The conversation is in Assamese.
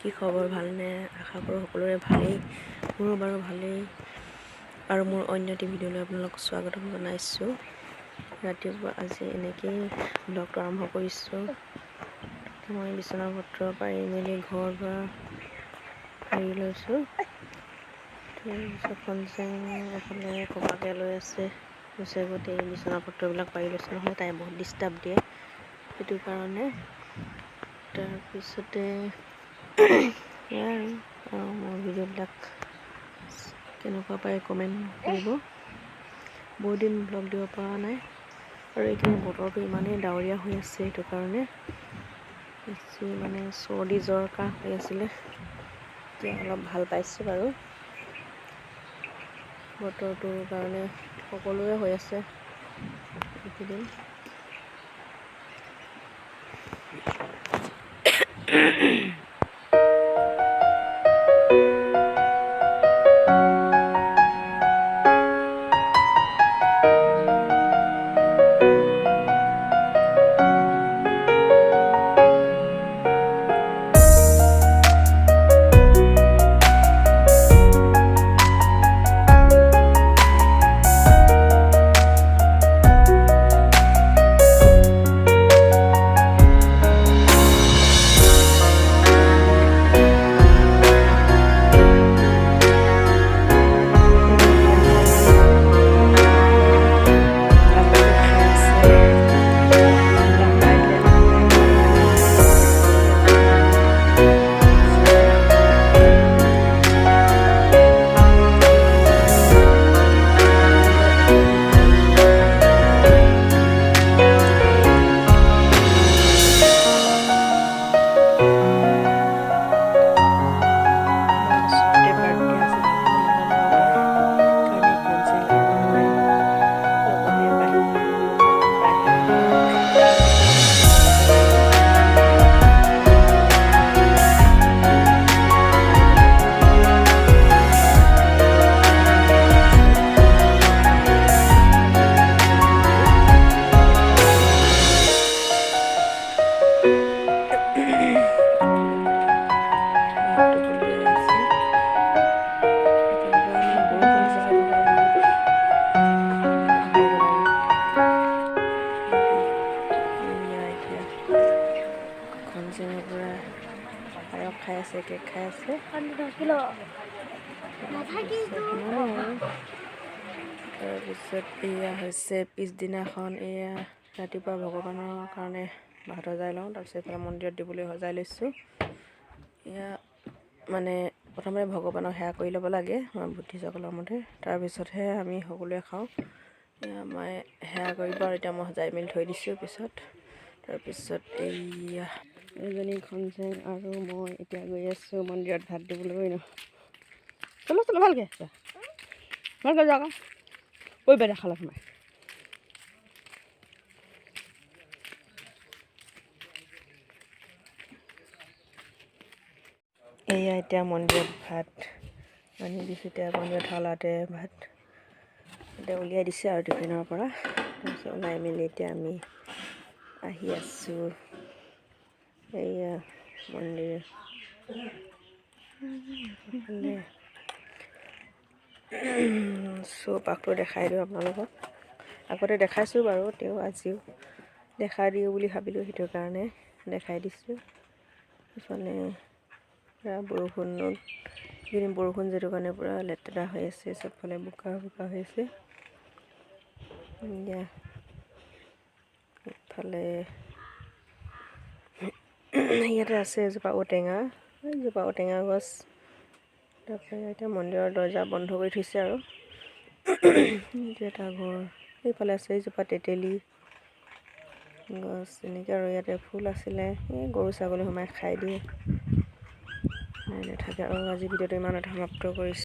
কি খবৰ ভালনে? আশা কৰোঁ সকলোৰে ভালেই। মোৰো বাৰু ভালেই। আৰু মোৰ অন্য এটি ভিডিঅ'লৈ আপোনালোকক স্বাগতম জনাইছোঁ। ৰাতিপুৱা আজি এনেকেই ব্লগটো আৰম্ভ কৰিছোঁ। মই বিচনা পত্ৰ পাৰি মেলি ঘৰ দুৱাৰ সাৰি লৈছোঁ। তাৰপিছত কনচেং এফালে ককাকে লৈ আছে গোটেই বিচনা পত্ৰবিলাক পাৰি লৈছোঁ নহয়, তাই বহুত ডিষ্টাৰ্ব দিয়ে সেইটো কাৰণে। তাৰপিছতে সেয়াই আৰু মোৰ ভিডিঅ'বিলাক কেনেকুৱা পায় কমেণ্ট কৰিব। বহুত দিন ব্লগ দিব পৰা নাই আৰু এইখিনি বতৰটো ইমানেই ডাৱৰীয়া হৈ আছে, সেইটো কাৰণে বেছি চৰ্দি জ্বৰ কাহ হৈ আছিলে। এতিয়া অলপ ভাল পাইছোঁ বাৰু। বতৰটোৰ কাৰণে সকলোৰে হৈ আছে এইকেইদিন। পায়স খাই আছে, কেক খাই আছে। তাৰপিছত এয়া হৈছে পিছদিনাখন। এয়া ৰাতিপুৱা ভগৱানৰ কাৰণে ভাত সজাই লওঁ, তাৰপিছত এইফালে মন্দিৰত দিবলৈ সজাই লৈছোঁ। এয়া প্ৰথমে ভগৱানক সেৱা কৰি ল'ব লাগে, আমাৰ বুদ্ধিষ্টসকলৰ মতে, তাৰপিছতহে আমি সকলোৱে খাওঁ। এয়া মই সেৱা কৰিব আৰু এতিয়া মই সজাই মেলি থৈ দিছোঁ পিছত। তাৰপিছত এইয়া এজনী খনচেং আৰু মই এতিয়া গৈ আছোঁ মন্দিৰত ভাত দিবলৈ। চলো ভালকৈ যাওক কৈ বেদা খালা সোমাই। এয়া এতিয়া মন্দিৰত ভাত আনি দিছোঁ। এতিয়া মন্দিৰত থালাতে ভাত এতিয়া উলিয়াই দিছে আৰু টিফিনৰ পৰা। তাৰপিছত ওলাই মেলি এতিয়া আমি আহি আছোঁ এয়া মন্দিৰ। চৌপাশটো দেখাই দিওঁ আপোনালোকক। আগতে দেখাইছোঁ বাৰু, তেওঁ আজিও দেখাই দিওঁ বুলি ভাবিলোঁ, সেইটো কাৰণে দেখাই দিছোঁ। পিছফালে পূৰা বৰষুণ যিটো কাৰণে পূৰা লেতেৰা হৈ আছে, চবফালে বোকা হৈ আছে। ইফালে ইয়াতে আছে এজোপা ঔটেঙা গছ। তাৰপৰা এতিয়া মন্দিৰৰ দৰ্জা বন্ধ কৰি থৈছে আৰু এইটো এটা ঘৰ। এইফালে আছে এজোপা তেতেলী গছ এনেকৈ, আৰু ইয়াতে ফুল আছিলে। এই গৰু ছাগলী সোমাই খাই দিয়ে, নাথাকে। আৰু আজি ভিডিঅ'টো ইমানতে সমাপ্ত কৰিছোঁ।